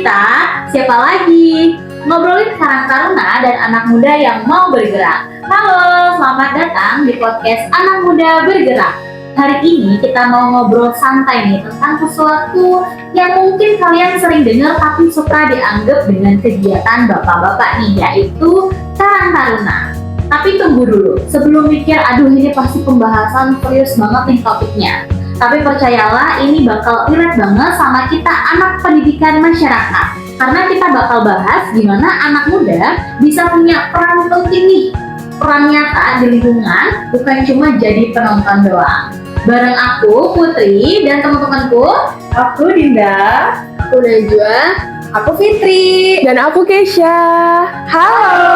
kita, siapa lagi? Ngobrolin Karang Taruna dan anak muda yang mau bergerak. Halo, selamat datang di podcast Anak Muda Bergerak. Hari ini kita mau ngobrol santai nih tentang sesuatu yang mungkin kalian sering dengar tapi suka dianggap dengan kegiatan bapak-bapak nih, yaitu Karang Taruna. Tapi tunggu dulu, sebelum mikir aduh ini pasti pembahasan serius banget nih topiknya. Tapi percayalah ini bakal relate banget sama kita anak pendidikan masyarakat. Karena kita bakal bahas gimana anak muda bisa punya peran penting nih, peran nyata di lingkungan, bukan cuma jadi penonton doang. Bareng aku, Putri, dan teman-temanku. Aku Dinda, aku Najwa, aku Fitri, dan aku Keisha. Halo.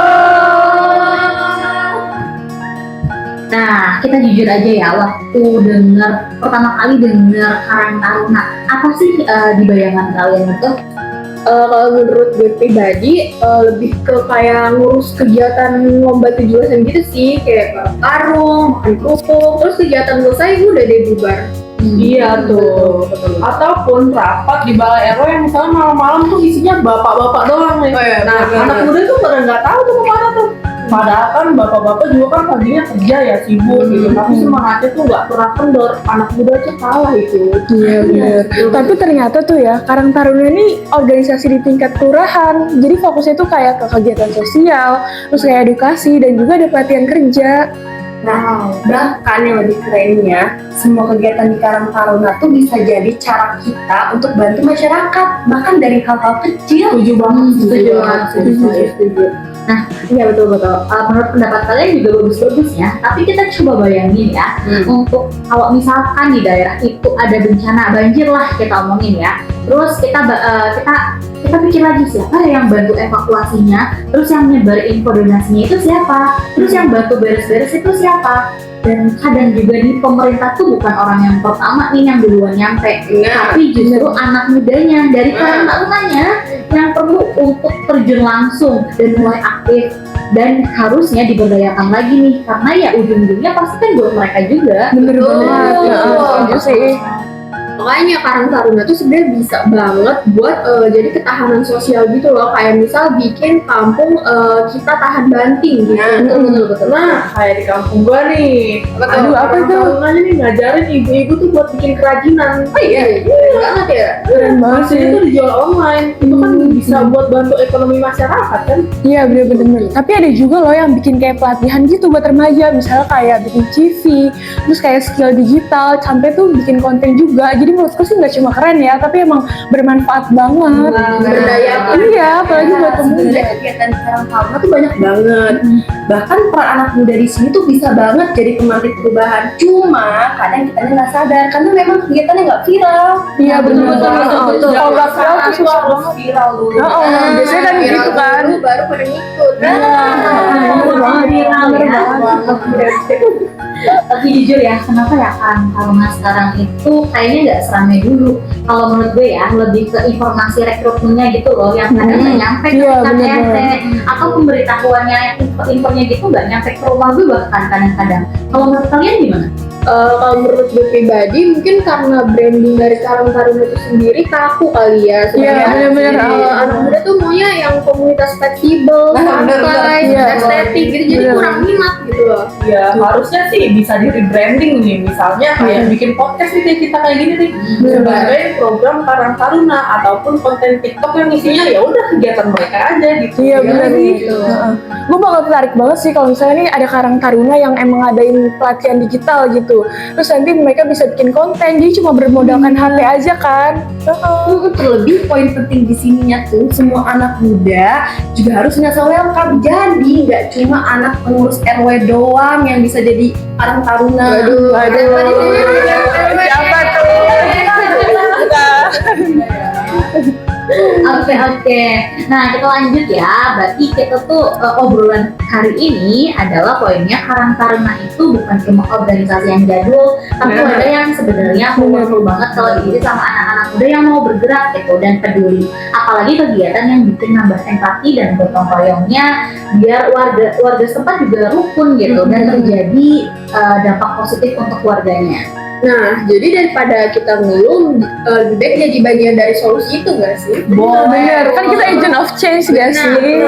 Nah, kita jujur aja ya, waktu pertama kali dengar Karang Taruna, apa sih di bayangan kalian itu? Kalau menurut gue pribadi lebih ke kayak ngurus kegiatan lomba 17-an gitu sih, kayak karung, makan kerupuk, terus kegiatan selesai udah deh bubar. Iya tuh. Betul. Ataupun rapat di balai RW yang misalnya malam-malam tuh isinya bapak-bapak doang nih. Oh iya, Nah, bener. anak muda tuh pada nggak tahu tuh kemana tuh. Padahal kan bapak-bapak juga kan paginya kerja ya, sibuk gitu. Tapi semangatnya tuh nggak pernah kendor. Anak muda tuh kalah itu. Iya benar. Tapi ternyata tuh ya, Karang Taruna ini organisasi di tingkat kelurahan. Jadi fokusnya tuh kayak ke kegiatan sosial, terus kayak edukasi dan juga ada pelatihan kerja. Nah, bahkan yang lebih kerennya, semua kegiatan di Karang Taruna tuh bisa jadi cara kita untuk bantu masyarakat, bahkan dari hal-hal kecil. Setuju banget. Setuju. Nah, iya betul-betul. Menurut pendapat kalian juga bagus-bagus ya. Tapi kita coba bayangin ya, untuk kalau misalkan di daerah itu ada bencana banjir lah kita omongin ya. Terus kita pikir lagi siapa yang bantu evakuasinya, terus yang nyebar info donasinya itu siapa, terus yang bantu beres-beres itu siapa. Dan kadang juga di pemerintah tuh bukan orang yang pertama nih yang duluan nyampe, tapi justru anak mudanya dari Karang Tarunanya yang perlu untuk terjun langsung dan mulai aktif, dan harusnya diberdayakan lagi nih, karena ya ujung-ujungnya pasti kan buat mereka juga. Bener banget. Betul. Iya sih. Makanya Karang Taruna tuh sebenarnya bisa banget buat jadi ketahanan sosial gitu loh, kayak misal bikin kampung kita tahan banting gitu. Betul. Nah, kayak di kampung gua nih. Aduh, apa itu? Tarunanya nih ngajarin ibu-ibu tuh buat bikin kerajinan. Oh iya, banget ya. Keren banget sih. Itu dijual online. Itu kan bisa buat bantu ekonomi masyarakat kan. Iya bener-bener. Tapi ada juga loh yang bikin kayak pelatihan gitu buat remaja, misalnya kayak bikin CV, terus kayak skill digital, sampai tuh bikin konten juga. Jadi menurutku sih nggak cuma keren ya, tapi emang bermanfaat banget. Berdayakan. Iya, apalagi buat pemuda. Sebenarnya kegiatan di Karang Taruna tuh banyak banget. Bahkan peran anak muda di sini tuh bisa banget jadi pemantik perubahan. Cuma kadang kita nggak sadar karena memang kegiatannya nggak viral. Iya betul. Kalau nggak viral tuh susah harus banget. viral dulu. Biasanya kan Viral gitu kan. dulu, baru pada ngikut. Tapi jujur ya, kenapa ya Karang Taruna sekarang itu kayaknya nggak seramai dulu. Kalau menurut gue ya, lebih ke informasi rekrutmennya gitu loh, yang kadang nggak nyampe ke Iya, tingkat bener. RT, atau pemberitahuannya, infonya gitu nggak nyampe ke rumah gue bahkan kadang-kadang. Kalau menurut kalian gimana? Kalau menurut gue pribadi mungkin karena branding dari Karang Taruna itu sendiri kaku kali ya. Iya, bener-bener. Anak muda tuh maunya yang komunitas fleksibel, santai, Iya. estetik gitu, jadi Bener. kurang minat gitu loh. Ya harusnya sih bisa di rebranding nih, misalnya kayak bikin podcast nih kayak kita kayak gini nih sebagai program Karang Taruna ataupun konten TikTok yang isinya ya udah kegiatan mereka aja gitu. Iya benar nih. gitu. Gue bakal tertarik banget sih kalau misalnya nih ada Karang Taruna yang emang ngadain pelatihan digital gitu. Terus nanti mereka bisa bikin konten, jadi cuma bermodalkan HP aja kan. Terlebih poin penting di sininya tuh semua anak muda juga harus ngerasa welcome. Jadi nggak cuma anak pengurus RW doang yang bisa jadi Karang Taruna. Siapa tuh? Oke. Nah kita lanjut ya. Berarti kita tuh obrolan hari ini adalah poinnya Karang Taruna itu bukan cuma organisasi yang jadul, tapi ada yang sebenarnya powerful banget kalau diisi sama anak-anak muda yang mau bergerak gitu dan peduli. Apalagi kegiatan yang bikin nambah empati dan gotong royongnya, biar warga setempat juga rukun gitu dan terjadi dampak positif untuk warganya. Nah, jadi daripada kita ngeluh, lebih baik jadi bagian dari solusi itu nggak sih? Bener, kan kita agent of change gak sih?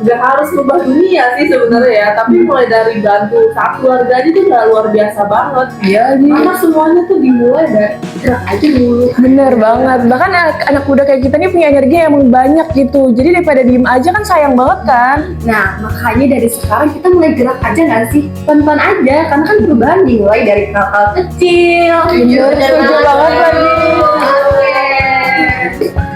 Gak harus ubah dunia sih sebenarnya ya, tapi mulai dari bantu satu keluarga aja tuh udah luar biasa banget. Iya Karena semuanya tuh dimulai dari gerak aja dulu. Bener banget, bahkan anak muda kayak kita nih punya energi yang banyak gitu. Jadi daripada diem aja kan sayang banget kan. Nah, makanya dari sekarang kita mulai gerak aja nggak sih? Pelan-pelan aja, karena kan perubahan dimulai dari hal-hal kecil. Setuju banget lagi.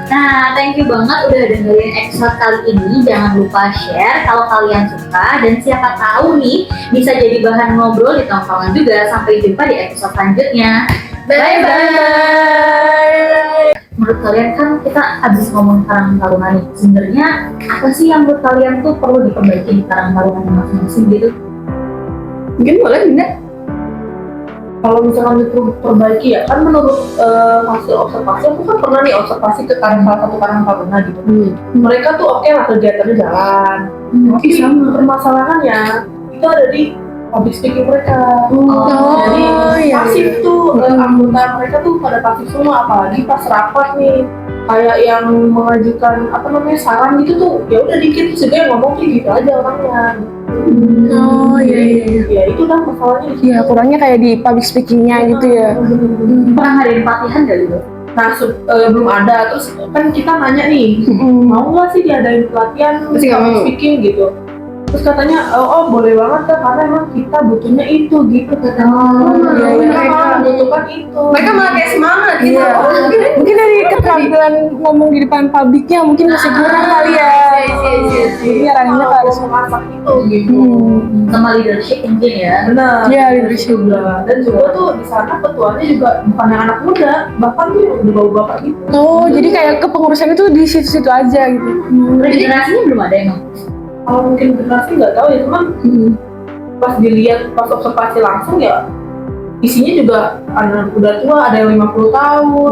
Nah, thank you banget udah dengerin episode kali ini. Jangan lupa share kalau kalian suka, dan siapa tahu nih bisa jadi bahan ngobrol di tongkrongan juga. Sampai jumpa di episode selanjutnya. Bye-bye. Menurut kalian kan kita habis ngomong Karang Taruna nih. Sebenarnya apa sih yang menurut kalian tuh perlu diperbaiki di Karang Taruna masing-masing gitu? Mungkin boleh Dinda? Kalau misalkan itu perbaiki ya, kan menurut hasil observasi, aku kan pernah nih observasi ke salah satu Karang Taruna gitu. Mereka tuh oke lah kegiatannya jalan, tapi permasalahannya itu ada di public speaking mereka. Jadi iya, pasif tuh anggota mereka tuh pada pasif semua, apalagi pas rapat nih kayak yang mengajukan saran gitu tuh ya udah dikit terus dia ngomong kayak gitu aja orangnya. Oh iya. Ya itu kan masalahnya. Iya, kurangnya kayak di public speakingnya gitu ya. Pernah ngadain pelatihan gak gitu? Nah, belum ada. Terus kan kita nanya nih, mau nggak sih diadain pelatihan Pasti nggak public mau. speaking gitu? Terus katanya, oh boleh banget kan, karena emang kita butuhnya itu gitu katanya. iya, iya. Mereka membutuhkan itu. Mereka malah kayak semangat gitu. Iya. Mungkin dari keterampilan ngomong di depan publiknya mungkin masih kurang kali ya. Jadi nyaraninnya ke arah harus mengasah itu gitu. Sama leadership mungkin ya. Benar. Iya, leadership. juga. Dan juga tuh di sana ketuanya juga bukan yang anak muda, bahkan tuh yang udah bapak gitu. Oh, jadi kayak kepengurusan itu di situ-situ aja gitu. Regenerasinya belum ada emang. Kalau mungkin generasi nggak tahu ya, cuman pas dilihat pas observasi langsung ya isinya juga anak udah tua, ada yang 50 tahun.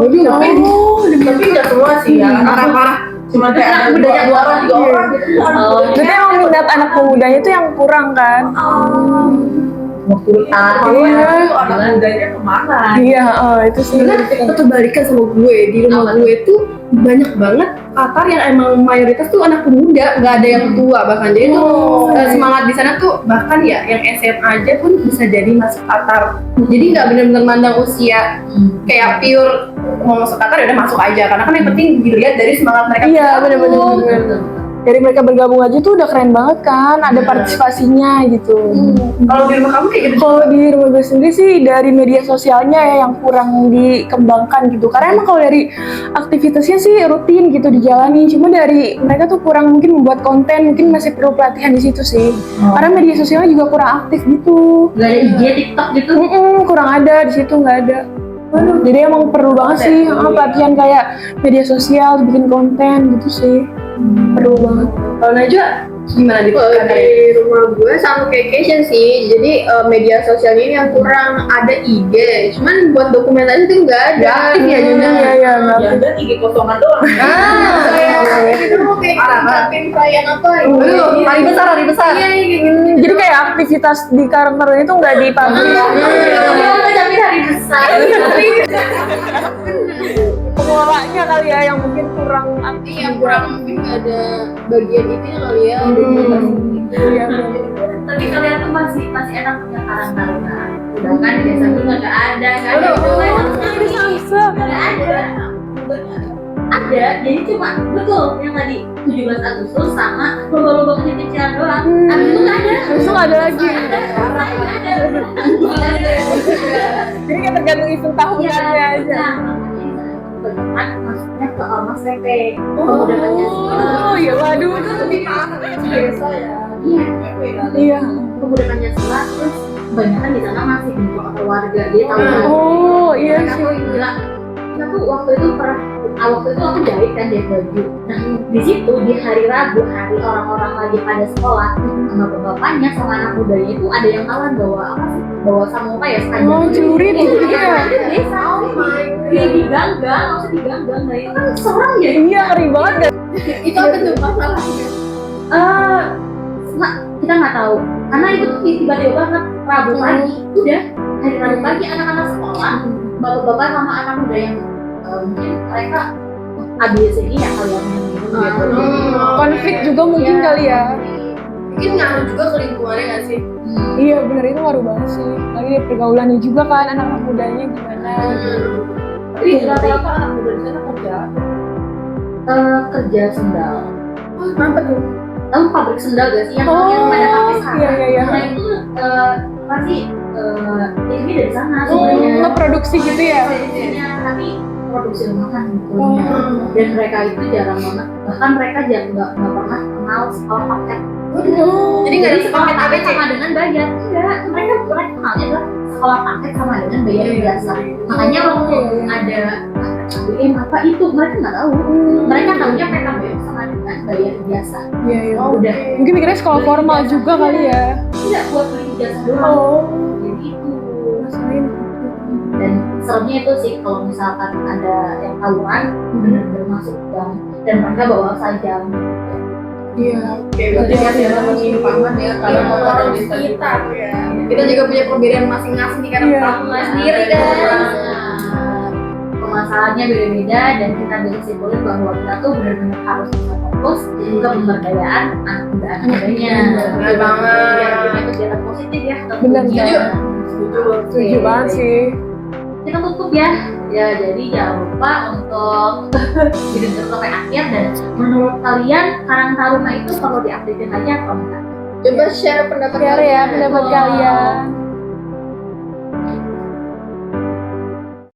Tapi nggak semua sih ya. Parah-parah. Cuma kayak ada Budaya 2 orang, 3 orang gitu. Jadi emang minat anak pemudanya itu yang kurang kan? 50 tahun. Iya. Itu anak mudanya kemana? Iya, itu sih. Karena kebalikan sama gue, di rumah gue tuh banyak banget Qatar yang emang mayoritas tuh anak pemuda, nggak ada yang tua bahkan. Jadi tuh semangat di sana tuh bahkan ya yang SMA aja pun bisa jadi masuk Qatar. Jadi nggak benar-benar mandang usia, kayak pure mau masuk Qatar ya udah masuk aja, karena kan yang penting dilihat dari semangat mereka. Iya, benar-benar. Dari mereka bergabung aja tuh udah keren banget kan, ada partisipasinya gitu. Kalau di rumah kamu kayak gitu? Kalau di rumah gue sendiri sih dari media sosialnya ya yang kurang dikembangkan gitu. Karena emang kalau dari aktivitasnya sih rutin gitu dijalani, cuma dari mereka tuh kurang mungkin membuat konten, mungkin masih perlu pelatihan di situ sih. Karena media sosialnya juga kurang aktif gitu. Gak ada IG, TikTok gitu. Kurang ada di situ, nggak ada. Jadi emang perlu banget sih pelatihan kayak media sosial, bikin konten gitu sih. Perlu banget. Kalau Najwa gimana di Kalau di rumah gue sama kayak Cation sih, jadi media sosialnya ini yang kurang ada IG, cuman buat dokumentasi tuh nggak ada. aktif ya Juna? Iya, Ya ada 3 kosongan doang. Kayak gitu kayak ngucapin perayaan apa gitu. Hari besar, hari besar. Iya, kayak gitu. Jadi kayak aktivitas di karakter itu nggak dipublish. Tapi hari besar. Pengolahnya kali ya yang mungkin kurang aktif. Iya, kurang mungkin nggak ada bagian itu kali ya. Iya. Tapi kalian tuh masih enak punya Karang Taruna. Udah kan di desa gue nggak ada, nggak ada. Nggak ada. Ada, jadi cuma betul yang tadi 17 Agustus sama lomba-lomba kecil-kecilan doang. Abis itu nggak ada. Besok ada lagi. Nggak ada. Jadi kayak tergantung event tahunannya aja. Kan maksudnya ke Ormas PP. Pemuda Pancasila. Oh iya, waduh. Biasa ya. Iya. Pemuda Pancasila, terus kebanyakan di sana masih bentuk keluarga. Dia tahu Oh iya mereka sih. tuh bilang, kita tuh waktu itu aku jahit kan dia baju. Nah di situ di hari Rabu, hari orang-orang lagi pada sekolah, sama bapaknya sama anak mudanya itu ada yang kawan bawa apa sih? Bawa samurai ya sepanjang. Oh, celurit itu dia. Desa. Dia diganggang, maksudnya diganggang. Nah itu kan serem ya. Iya, ngeri banget kan. Itu apa tuh masalahnya? Kita nggak tahu karena itu tuh tiba-tiba banget Rabu pagi, udah hari Rabu pagi anak-anak sekolah, bapak-bapak sama anak muda yang mungkin mereka ABCD ya kali yang gitu. Konflik juga mungkin kali ya. Mungkin ngaruh juga ke lingkungannya nggak sih? Iya bener, itu ngaruh banget sih. Lagi dari pergaulannya juga kan, anak-anak mudanya gimana. Tapi rata-rata anak muda di sana kerja. Kerja sendal. Kenapa tuh? Tahu pabrik sendal gak sih yang pada pakai sekarang? iya, iya. Nah itu pasti ini dari sana Oh, sebenarnya. ngeproduksi gitu ya? Produksinya, tapi produksi rumahan gitu. Oh. Dan mereka itu jarang banget, bahkan mereka nggak pernah kenal sekolah paket. Jadi nggak ada sekolah sepaket paket ABC? sama dengan bayar. Enggak, mereka kenalnya adalah sekolah paket sama dengan bayar biasa. Makanya waktu ada KBM apa itu mereka nggak tahu. Mereka tahunya PKBM sama dengan bayar biasa. Iya, iya. Oh udah. Mungkin mikirnya sekolah formal juga kali ya. Tidak buat beli jasa doang. Oh, Jadi itu. rasain. Dan seremnya itu sih kalau misalkan ada yang tawuran benar-benar masuk gang dan mereka bawa sajam. Iya. Oke, berarti masih ada penyimpangan ya karena Iya. orang di Sekitar ya. Kita juga punya perbedaan masing-masing nih karena Iya. perkampungan sendiri kan. Permasalahannya beda-beda dan kita bisa simpulin bahwa kita tuh benar-benar harus bisa fokus ke pemberdayaan anak muda anaknya. Benar banget. Biar punya kegiatan positif ya. Benar. tentunya. Setuju banget sih. Kita tutup ya. Ya jadi jangan lupa untuk didengar sampai akhir dan menurut kalian Karang Taruna itu perlu diupdatein lagi atau enggak? Coba share pendapat Share ya pendapat Oh. kalian.